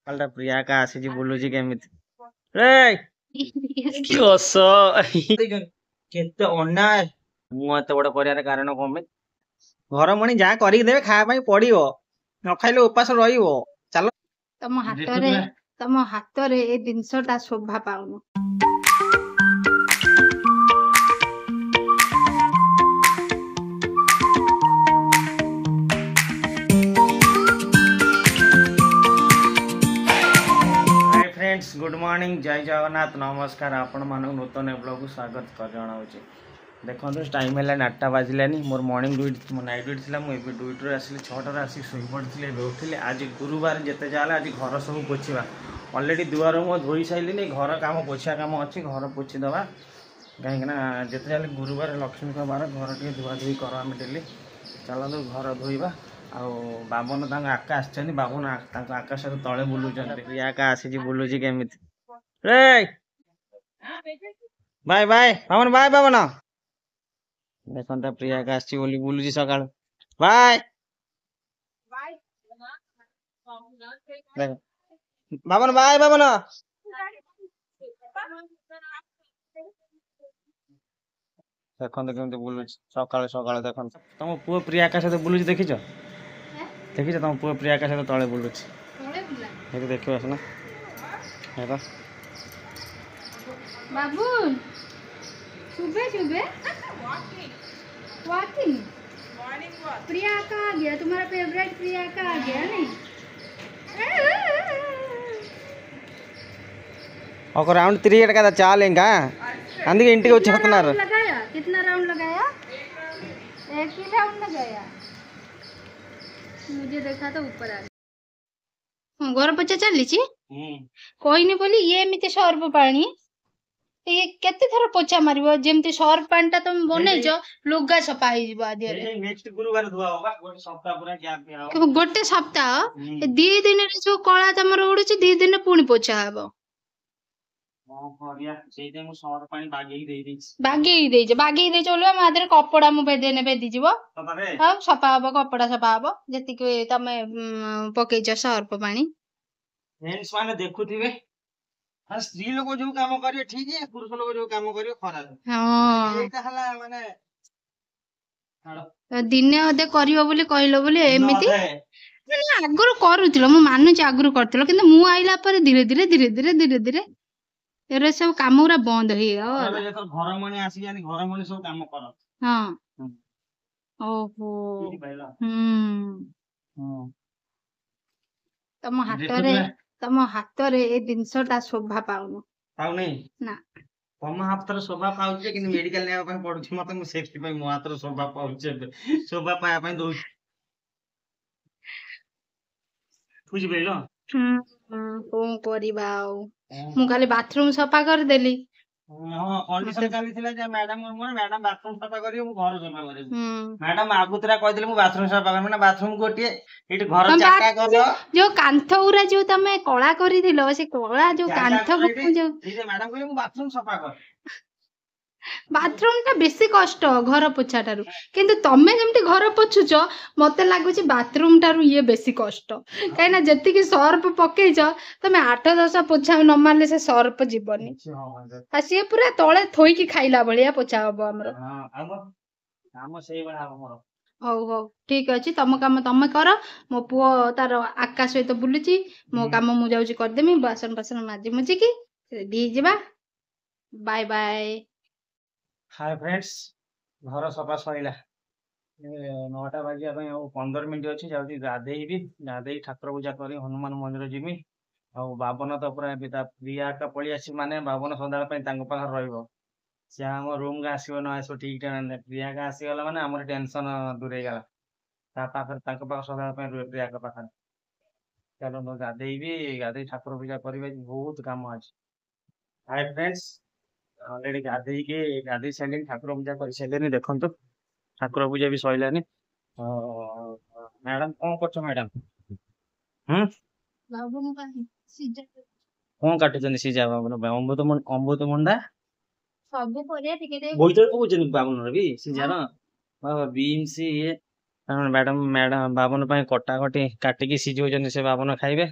ସକାଳଟା ପ୍ରିୟାକା ଆସିଛି ବୁଲୁଛି କେମିତି ରେ କି ହସ କେତେ ଅନ୍ୟାୟ। ମୁଁ ଏତେ ବଡ କରିବାର କାରଣ କଣ ପାଇଁ? ଘର ମଣି ଯାହା କରିକି ଦେବେ ଖାଇବା ପାଇଁ ପଡିବ, ନ ଖାଇଲେ ଉପାସ ରହିବ। ଚାଲ ତମ ହାତରେ ଏ ଜିନିଷଟା ଶୋଭା ପାଉନି। फ्रेंड्स गुड मॉर्निंग जय जगन्नाथ नमस्कार आपण मानक नूतन ब्लॉग स्वागत कर जनाऊँ। देखो टाइम है 8टा बाजिलानी मोर मॉर्निंग ड्यूटी मो नाइट ड्यूटी थी। मुझे ड्यूटी आसिली 6टार आसिक शोई पड़ी उठिली। आज गुरुवार जिते जाए आज घर सब पोछा अलरेडी दुआर मो धोई सारे घर कम पोछा कम अच्छी घर पोछीदे कहीं जिते जाए गुरुवार लक्ष्मी बार घर टे धुआ धुई कर आम डेली चलते घर धोइबा। बाबन आकाश आसछन बाबन आकाश तले बुलूचन प्रियाका आसी बुलूची केमिति रे बाय बाय बाबन बाय बाबन देखता प्रियाका आसी बुलूची सकाळ बाय बाबन बाय बाबन देखते केमती बुलूची सकाळ सकाळ देखते तुम पुओ प्रियाका सहित बुलूची देखिछ देखिछ तुम पुओ प्रियाका सहित तले बुलूची देखियो आसना हेरा बाबू सुबह सुबह वॉकिंग प्रियंका आ गया, तुम्हारा फेवरेट प्रियंका आ गया नहीं? ఒక రౌండ్ తిరిగాడు కదా చాలు ఇంకా అందుకే ఇంటికి వచ్చేస్తున్నారు। लगाया कितना राउंड लगाया? एक ही राउंड लगाया। मुझे देखा तो ऊपर आ गया। घर पोछा चली कहनी बोली ये एमती सर्फ पानी ये केते थर पोछा मारिबो जेमती सर्फ पानी ता तुम बनेइछ लुगा सफा हो जिवो आदिया रे। नेक्स्ट गुरुवार धुआ होगा गोटे सप्ताह पूरा गैप दिया गोटे सप्ताह 2 दिन रे जो कळा तमर उडुची 2 दिन पुणी पोछा हबो। बागेई बोलवा मादरे कपड़ा मु बेदेने बेदी जीवो सफा हबो कपड़ा सफा हबो जतिके तमे पकेइछ सर्फ पानी। फ्रेंड्स माने देखुथिबे स्त्री लोग जो काम करियो ठीक है पुरुष लोग जो काम करियो खराब। हां एटा हला माने दिने अदे करियो बोली कहलो बोली एमिति माने आगुर करूतिलो मु मानुची आगुर करतिलो किंतु मु आइला पर धीरे धीरे धीरे धीरे धीरे धीरे एरे सब काम पूरा बंद हो गया। अबे जे तो घर मणी आसी जानी घर मणी सब काम कर। हां ओहो तम हातरे ए जिनसटा शोभा पाउनु पाउनी ना तम हातर शोभा पाउचे कि मेडिकल नेबा पय पडुची मते मु सेफ्टी पय मो हातर शोभा पाउचे शोभा पाया पय दउ बुझि बेलो। कोन करिबा मु खाली बाथरूम सफा कर देली। हां कंडीशन काली थिला जे मैडम मैडम बाथरूम सफा करियो मु घर सफा करियो मैडम आगुतरा कह दिले मु बाथरूम सफा कर माने बाथरूम गोटिए एठी घर चाका कर जो कांथ उरा जो तमे कळा करी दिलो से कळा जो कांथ जो मैडम कहले मु बाथरूम सफा कर बाथरूम टा बेसी कष्ट घर पोछा टारू किंतु तमे जेमती घर पोछुछ मते लागुची बाथरूम टारू ये बेसी कष्ट काईना जति कि सर्फ पकेइछ तमे 8-10 पोछा न मारले से सर्फ जीवनी आ से पूरा तळे थोई की खाइला भलिया पोछा हबो हमरो। हां काम सेही बडा हमरो हो हो ठीक अछि तम काम तमे कर मो पुओ तार आकाश सहित बुलुची मो काम मु जाउची कर देमी बासन बासन माजी मुजी की रेडी जेबा बाय बाय। हाय फ्रेंड्स घर सफा सैला 9टा बाजिया 15 मिनिट अच्छी जाऊँगी गाधेबी गाधे ठाकुर पूजा करी हनुमान मंदिर जीवी आ बाबन तो पूरा प्रियाका पड़ी आसी माने बाबन सदा पाखे रही सी आम रूम को आसो न आसो ठीक टाइम प्रियाका आसीगला माने आम टेंशन दूरे गला पाखे सदा रुहे प्रियाका पाखे चलो गाधेबी गाधे ठाकुर पूजा करी बहुत कम अच्छे। हाय फ्रेंड्स ऑलरेडी गाधे सारे ठाकुर पूजा कर सारे देखो ठाकुर पूजा भी सैलानी मैडम कौन कर मैडम कौन काटुचन सीजा अमृतभंडा सब परिया टिके बोइतर पकोचन बाबन रे भी सीजार बाबा बीन्स ये मैडम मैडम बाबन कटाकटी काटिकी सिझौଛନ୍ତି से बाबन खाइबे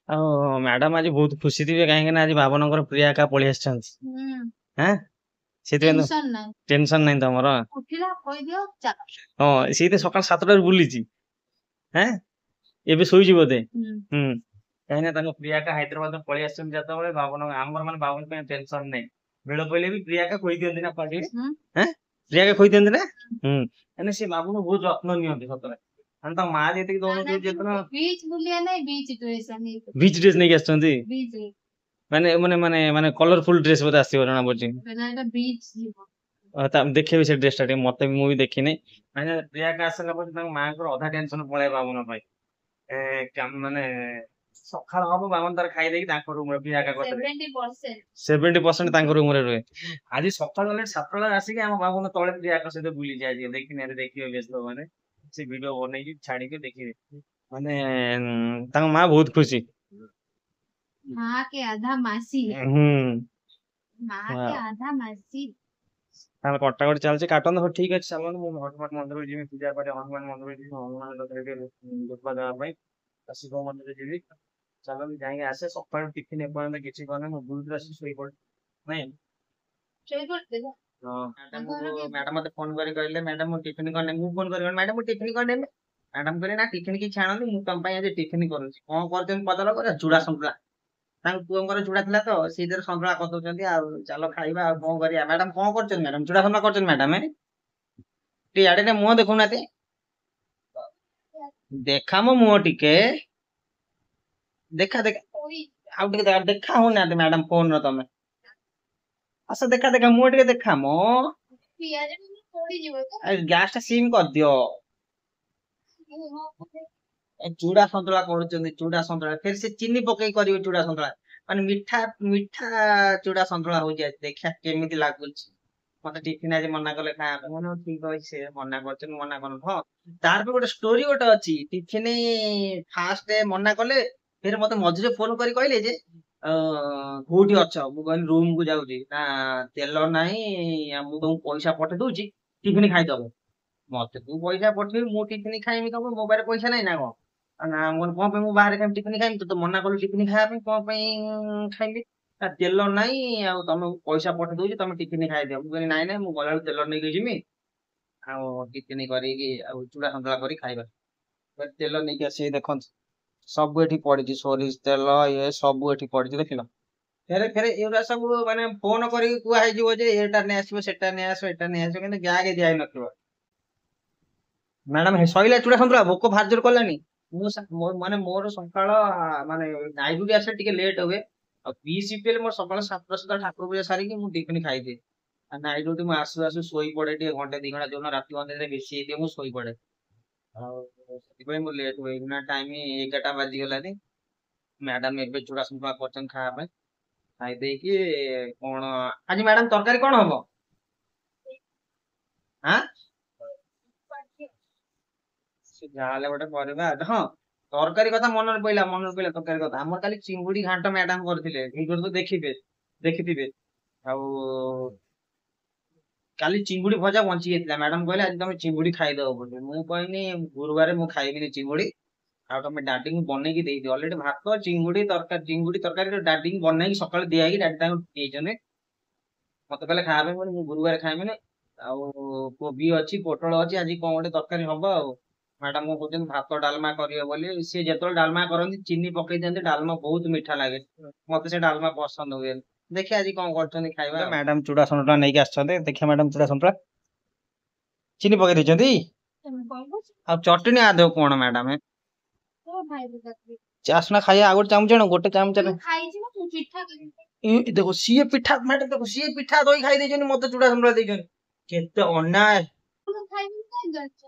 आ मैडम आज बहुत खुशी थिबे काहे ना आज बाबनकर प्रिया पळी आछंती हैं सेते टेंशन नाही टेंशन नहीं तमर उठिला କହିଦିଅ ଚାଲ हां सीते सकाळ 7टा रे बुलीची हैं एबे सोईची बोधे काहे ना ताको प्रिया हैदराबाद में पळी आछंती जता बळे बाबन आमर माने बाबन पे टेंशन नहीं बेळ पहिले भी प्रिया खोई दियंती ना पाटी हैं प्रिया खोई दियंती ना एने से बाबन बहुत जत्न नियंती सतरे आणि ता मा जेते दोन जेतना बीच बुलिया नाही बीच ड्रेस आणि बीच ड्रेस नहीं आछंती बीच माने माने माने माने कलरफुल ड्रेस बोधे आसी जଣା पड़छि बेनाटा बीच जीव ता देखिबे से ड्रेस टा मते भी मूवी देखि नै माने प्रिया का आसला पर ता मां को आधा टेंशन पळे बाबन भाई ए काम माने सखाळ हबो बाबन तार खाइ देकी ताको रूम रे प्रिया का करते 70% ताको रूम रे रहे आज सखाळ वाले 7 ला आसी के हम बाबन तळे प्रिया का सहित बुली जाय जे देखि नै देखियो व्यस्त माने से वीडियो बनै की छाडी के देखिबे माने ता मां बहुत खुशी माँ के आधा मासी माँ के आधा मासी तार कटाकट चलছে काटन हो ठीक আছে सामान मु हनुमान मंदिर जिमी पूजा करे हनुमान मंदिर जिमी हनुमान दरबार दुखबा देवा भाई शिव मंदिर जिमी चलो जाएंगे आसे सकाळ टिफिन एपन किछि कोने मु दूर से सोई पड़ नहीं सोई पड़ते हां मैडम मते फोन करी कहले मैडम मु टिफिन करने मु फोन करी मैडम मु टिफिन करने मैडम कहले ना टिफिन की छाणनी मु तम पई आज टिफिन करू कोन करते पदल करे चूड़ा संतुला तांग पुअंकर चूड़ा थिला तो सीधर संतुला कर दोचंती आ चलो खाइबा आ कोन करिया मैडम कोन करछन मैडम चूड़ा संतुला करछन मैडम टी आडे ने मुंह देखु नाते देखा मो मुंह टिके देखा देखा आउ टिके देखा हो ना मैडम फोन र तमे अच्छा देखा देखा मुंह टिके देखा मो पियाज थोड़ी जीव तो गैस टा सिम कर दियो चूड़ा संतुला करूचंदी चूड़ा संतुला फिर से चीनी पकई करिवे चूड़ा संतुला माने मीठा मीठा चूड़ा संतुला हो जाय देखा केमिति लागुच मते टिफिन आज मना करले खाया मन ठीक होय से मना करछन मना करन हां तार पे गोटे स्टोरी गोटे अछि टिफिन फास्ट मना करले फिर मते मझरे फोन करी कहले जे कोठी अछ मु कहन रूम को जाउची ना तेल नाही मु तुम पैसा पठे दोची टिफिन खाइ दबो मते तू पैसा पठे मु टिफिन खाइमी तब मोबाइल पैसा नाही ना को ना मन कोन पे मु बाहर खाइम टिफिन खाइम तो मना करलु टिफिन खाया पे कोन पे खाइली आ तेल नाही आ तमे पैसा पठे दोची तमे टिफिन खाइ दियो मु कहनी नाही नाही मु गला तेल नै गई जिमी आ टिफिन करी की आ चूड़ा संतला करी खाइबा पर तेल नै के से देखन सब एठी पड़ी सोरिस तेल ये सब एठी पड़ी देखिलो फेरे फेरे एरा सब माने फोन करी कुआ है जीवो जे एटा नै आसीबो सेटा नै आसो एटा नै आसो किंतु गागे दियाई नथिबो मैडम हे सइला चूड़ा संतला भोको भार जोर करलानी माने मोर सकाळ माने नाइट ड्यूटी आसे टिके लेट होवे आ बी सीपीएल मोर सकाळ 7 सुधा ठाकुर पूजा सारी कि मु टिफिन खाइ दे आ नाइट ड्यूटी मु आसु आसु सोई पड़े टिके घंटे 2 घंटा जोन राती अंधे रे बेसी दे मु सोई पड़े आ सति पई मु लेट होई ना टाइम 11टा बाजी गेलानी मैडम एबे चूड़ा संतला करछन खाया पे खाइ दे कि कोन आज मैडम तरकारी कोन हबो हां जाले गोटे करबा हां तरकारी कथा मन पइला तरकारी कथा हमर खाली चिंगुडी घांट मैडम करथिले एकर तो देखिथिबे आ काली चिंगुडी भजा बंची गेतला मैडम कहले आज तुम चिंगुडी खाइ दो बोले मु कहनी गुरुवार मु खाइबिनी चिंगुडी आ तुम डाडी को बनै की देई दे ऑलरेडी भात चिंगुडी तरकारी डाडी को बनै की सकाळ दिया की डाडी ता देजने मते कहले खाबे मु गुरुवार खाइबिनी आ कोबी अछि पोटल अछि आज कोन गोटे तरकारी हबो आ मैडम को कहते भात डालमा करियो बोली सी जेतल डालमा करन चीनी पकई देते डालमा बहुत मीठा लागे मते से डालमा पसंद हुए देखिए आज कोन करछन खाइबा मैडम चूड़ा संतरा नै के आछते देखिए मैडम चूड़ा संतरा चीनी पकई देछंती आ चटनी आ दो कोन मैडम है ओ भाई बताती चासना खाइया आगो चामच न गोटे चामच न खाइ छी तू पिठा ई देखो सीए पिठा मैडम देखो सीए पिठा दही खाइ देछन मते चूड़ा संतरा देछन केते अन्याय खाइ नै जाछ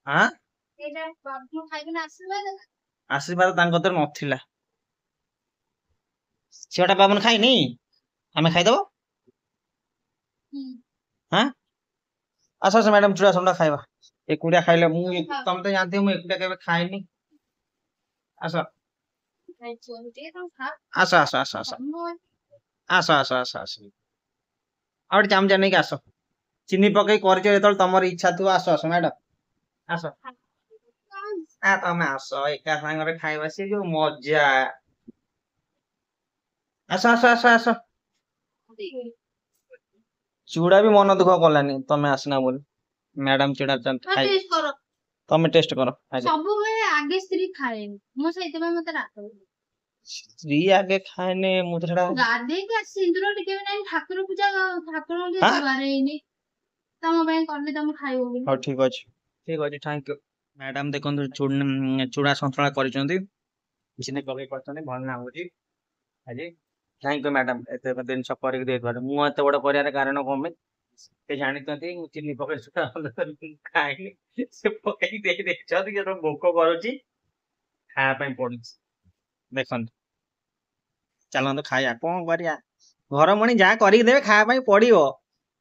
हां एटा बाबू खाइ ना आशीर्वाद तांको तर नथिला छेटा बाबन खाइनी हमें खाइ दबो हां अच्छा मैडम चूड़ा संतरा खाइबा एकुडिया खाइले मु तुम तो जानते हो मु एकुडिया केबे खाइनी अच्छा अच्छा अच्छा अच्छा अच्छा अच्छा अच्छा अच्छा और चामचा नहीं के आसो चीनी पकई करछ एतल तमर इच्छा तू आसो आसो मैडम आसो ତମେ ଆସ ଏକା ସାଙ୍ଗରେ ଖାଇବା ସେ ଯୋଉ ମଜା। ଆସ ଆସ ଆସ ଆସ। ଚୁଡା ବି ମନ ଦୁଃଖ କଲାନି ତମେ ଆସିନା ବୋଲି। ମ୍ୟାଡାମ ଚୁଡା ଖାଇ ଟେଷ୍ଟ କର। ତମେ ଟେଷ୍ଟ କର। ସବୁବେଳେ ଆଗେ ସ୍ତ୍ରୀ ଖାଏନି, ମୁଁ ସେଇଥିପାଇଁ ମତେ ରାଗ ହୁଏ। ସ୍ତ୍ରୀ ଆଗେ ଖାଏନି ମୁଁ ତ ସେଟା ଗାଧେଇକି ଆସି ସିନ୍ଦୁର ଟିକେ ବି ନାହିଁ, ଠାକୁର ପୂଜା ଠାକୁରଙ୍କୁ ଟିକେ ଆଁ? ବାରେଇନି। ତମ ପାଇଁ କଲି ତମେ ଖାଇବ ବୋଲି। ହଉ ଠିକ ଅଛି ଥ୍ୟାଙ୍କ ୟୁ। ମ୍ୟାଡାମ ଦେଖନ୍ତୁ ଚୁଡା ସନ୍ତୁଳା କରିଛନ୍ତି, ଚିନି ପକେଇ କରିଛନ୍ତି, ଭଲ ଲାଗୁଛି ଆଜି। ଥ୍ୟାଙ୍କ ୟୁ ମ୍ୟାଡାମ ଏତେ ଜିନିଷ କରିକି ଦେଇଥିବାରୁ। ମୁଁ ଏତେ ବଡ କରିବାର କାରଣ କଣ ପାଇଁ ସେ ଜାଣିଛନ୍ତି ମୁଁ ଚିନି ପକେଇ ଚୁଡା ଖାଇନି, ସେ ପକେଇକି ଦେଇ ଦେଇଛନ୍ତି। ଯେତେବେଳେ ଭୋକ କରୁଛି ଖାଇବା ପାଇଁ ପଡୁଛି। ଦେଖନ୍ତୁ ଚାଲନ୍ତୁ ଖାଇବା, କଣ କରିବା, ଘର ମଣି ଯାହା କରିକି ଦେବେ ଖାଇବା ପାଇଁ ପଡିବ,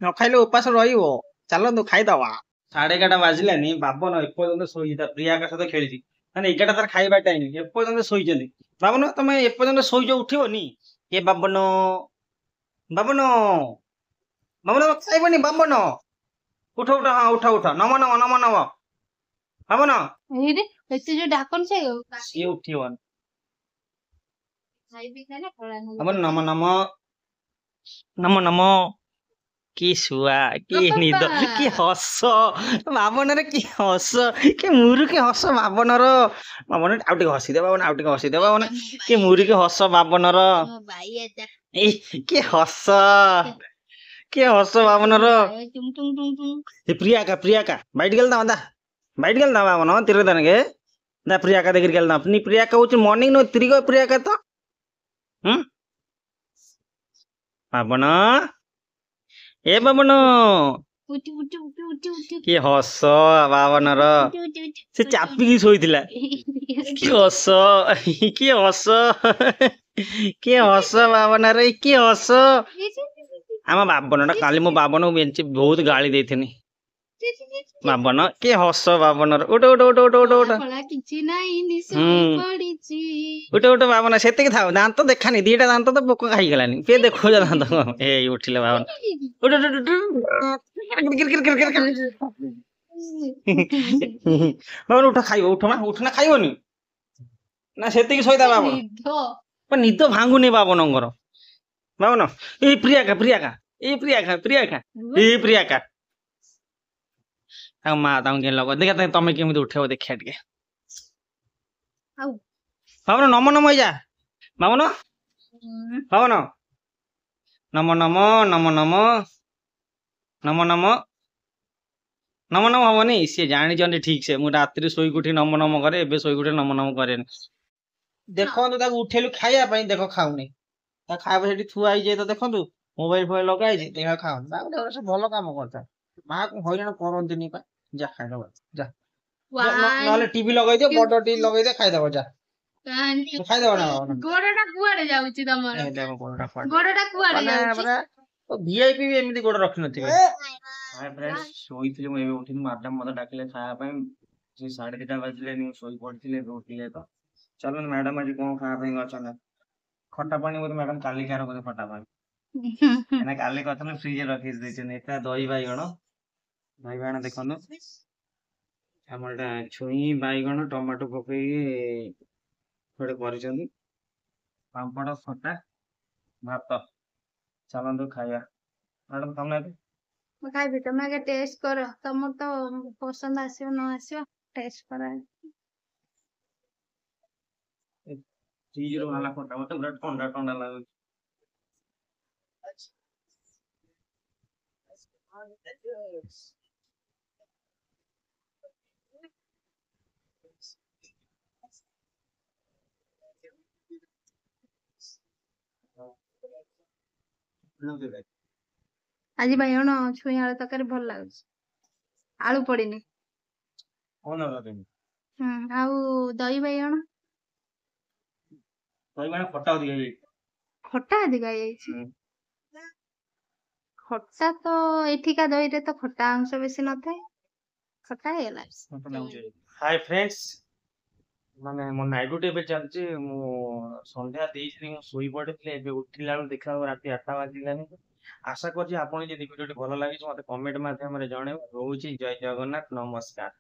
ନ ଖାଇଲେ ଉପାସ ରହିବ। ଚାଲନ୍ତୁ ଖାଇଦବା। 11:30 ବାଜିଲାନି, ବାବନ ଏପର୍ଯ୍ୟନ୍ତ ଶୋଇଛି, ତା ପ୍ରିୟାଙ୍କ ସହିତ ଖେଳିଛି। ମାନେ 11ଟା ତାର ଖାଇବା ଟାଇମ, ଏପର୍ଯ୍ୟନ୍ତ ଶୋଇଛନ୍ତି। ବାବନ ତମେ ଏପର୍ଯ୍ୟନ୍ତ ଶୋଇଛ, ଉଠିବନି? ଏ ବାବନ ବାବନ ବାବନ ଖାଇବନି ବାବନ, ଉଠ ଉଠ, ହଁ ଉଠ ଉଠ, ନମ ନମ ନମ ନମ ବାବନ। ଏଇରେ ଏତେ ଯୋଉ ଡାକନ ସେ ସିଏ ଉଠିବନି। ଖାଇବି ଖାଇଲେ ପଳା ବାବନ ନମ ନମ ନମ ନମ। କି ଶୁଆ, କି ନିଦ, କି ହସ ବାବନରେ, କି ହସ, କି ମୁରୁକି ହସ ବାବନର। ବାବନ ଆଉ ଟିକେ ହସିଦେ, ବାବନ ଆଉ ଟିକେ ହସିଦେ ବାବନ, କି ମୁରୁକି ହସ ବାବନର। ଏଇ କି ହସ, କି ହସ ବାବନର। ଏ ప్రియాక బయటికి వెళ్దాం దా, బయటికి వెళ్దాం బాబను తిరుగుదానికి దా. ప్రియాక దగ్గరికి వెళ్దాం. నీ ప్రియాక వచ్చి మార్నింగ్ నువ్వు తిరిగో ప్రియాకతో. ବାବନ ଏ ବାବନ କି ହସ ବାବନର, ସେ ଚାପିକି ଶୋଇଥିଲା। କି ହସ, କି ହସ, କି ହସ ବାବନର, କି ହସ। ଆମ ବାବନଟା କାଲି ମୁଁ ବାବନକୁ ବହୁତ ଗାଳି ଦେଇଥିଲି। ବାବନ କି ହସ ବାବନର, ଉଠ ଉଠ ଉଠ ଉଠ ଉଠ ଉଠ କିଛି ନାହିଁ ଉଠ ଉଠ ବାବନ, ସେତିକି ଥାଉ। ଦାନ୍ତ ଦେଖାନି, ଦିଟା ଦାନ୍ତ ତ ପୋକ ଖାଇଗଲାନି। କିଏ ଦେଖୁଛ ଦାନ୍ତ? ଏଇ ଉଠିଲେ ବାବନ, ଉଠ ଉଠ ଉଠ। ବାବନ ଉଠ, ଖାଇବ, ଉଠ ମା, ଉଠ ନା, ଖାଇବନି ନା, ସେତିକି ଶୋଇଥା ବାବନ। ନିଦ ଭାଙ୍ଗୁନି ବାବନଙ୍କର। ବାବନ ଏଇ ପ୍ରିୟାକା ଏଇ ପ୍ରିୟାକା ତାଙ୍କ ମା ତାଙ୍କୁ କେମିତି ଲଗ ଦେଖିଆ, ତମେ କେମିତି ଉଠେଇବ ଦେଖିଆ ଟିକେ। ବାବନ ନମ ନମ ହେଇଯା, ବାବନ ବାବନ ନମ ନମ ନମ ନମ ନମ ନମ ନମ ନମ ହବନି। ସିଏ ଜାଣିଛନ୍ତି ଠିକ ସେ, ମୁଁ ରାତିରେ ଶୋଇକି ଉଠି ନମ ନମ କରେ, ଏବେ ଶୋଇକି ଉଠି ନମ ନମ କରେନି। ଦେଖନ୍ତୁ ତାକୁ ଉଠେଇଲୁ ଖାଇବା ପାଇଁ, ଦେଖ ଖାଉନି। ତା ଖାଇବା ସେଠି ଥୁଆ ହେଇଯାଇ ତ ଦେଖନ୍ତୁ, ମୋବାଇଲ ଫୋବାଇଲ ଲଗା ହେଇଛି, ଦେଖିବା ଖାଉନି। ତାକୁ ସେ ଭଲ କାମ କରିଥାଏ, ମାକୁ ହଇରାଣ କରନ୍ତିନି ପା। ଯା ଖାଇଦବ ଯା, ନହେଲେ ଟିଭି ଲଗେଇଦିଅ, ବଡ ଟିଭି ଲଗେଇଦିଅ, ଖାଇଦବ ଯା। ଖାଇଦବ ନା ଗୋଡଟା କୁଆଡେ ଯାଉଛି ତମର? ଗୋଡଟା କୁଆଡେ ଯାଉଛି? ଭିଆଇପି ବି ଏମିତି ଗୋଡ ରଖିନଥିବେ। ଶୋଇଥିଲି ମୁଁ, ଏବେ ଉଠିଲି। ମ୍ୟାଡାମ ମତେ ଡାକିଲେ ଖାଇବା ପାଇଁ, ସେ 2:30 ବାଜିଲେନି, ଶୋଇ ପଡିଥିଲେ, ଏବେ ଉଠିଲେ ତ। ଚାଲନ୍ତୁ ମ୍ୟାଡାମ ଆଜି କଣ ଖାଇବା ପାଇଁ ଅଛନ୍ତି? ଖଟା ପାଣି ବୋଧେ ମ୍ୟାଡାମ କାଲି କାର ବୋଧେ ଖଟା ପାଣି, କାଲି କଥା ଫ୍ରିଜରେ ରଖି ଦେଇଛନ୍ତି। ଏଟା ଦହି ବାଇଗଣ ଦେଖନ୍ତୁ, ଆମର ଏଟା ଛୁଇଁ ବାଇଗଣ ଟମାଟୋ ପକେଇକି ଗୋଟେ କରିଛନ୍ତି, ପାମ୍ପଡ, ଖଟା, ଭାତ। ଚାଲନ୍ତୁ ଖାଇବା। ମ୍ୟାଡାମ ତମେ ମୁଁ ଖାଇବି, ତମେ ଆଗେ ଟେଷ୍ଟ କର, ତମର ତ ପସନ୍ଦ ଆସିବ ନ ଆସିବ, ଟେଷ୍ଟ କର। ଫ୍ରିଜରୁ ବାହାରିଲା ଖଟା, ମତେ ପୁରା ଥଣ୍ଡା ଥଣ୍ଡା ଲାଗୁଛି। ଆଜି ବାଇଗଣ ଛୁଇଁ ଆଳୁ ତରକାରୀ ଭଲ ଲାଗୁଛି, ଆଳୁ ପଡିନି। ଆଉ ଦହି ବାଇଗଣ ଖଟା ଅଧିକା ହେଇଯାଇଛି। ଖଟା ଅଧିକା ହେଇଯାଇଛି। ଖଟା ତ ଏଠିକା ଦହିରେ ତ ଖଟା ଅଂଶ ବେଶୀ ନଥାଏ, ଖଟା ହେଇଗଲା। ହାଇ ଫ୍ରେଣ୍ଡସ୍, ମାନେ ମୋ ନାଇଟ୍ ଡ୍ୟୁଟି ଏବେ ଚାଲିଛି। ମୁଁ ସନ୍ଧ୍ୟା ଦେଇଥିଲି, ମୁଁ ଶୋଇ ପଡିଥିଲି, ଏବେ ଉଠିଲା ବେଳକୁ ଦେଖିଲା ବେଳକୁ ରାତି 8ଟା ବାଜିଲାନି। ଆଶା କରୁଛି ଆପଣ ଯଦି ଭିଡିଓଟି ଭଲ ଲାଗିଛି ମତେ କମେଣ୍ଟ ମାଧ୍ୟମରେ ଜଣେଇବେ। ରହୁଛି, ଜୟ ଜଗନ୍ନାଥ, ନମସ୍କାର।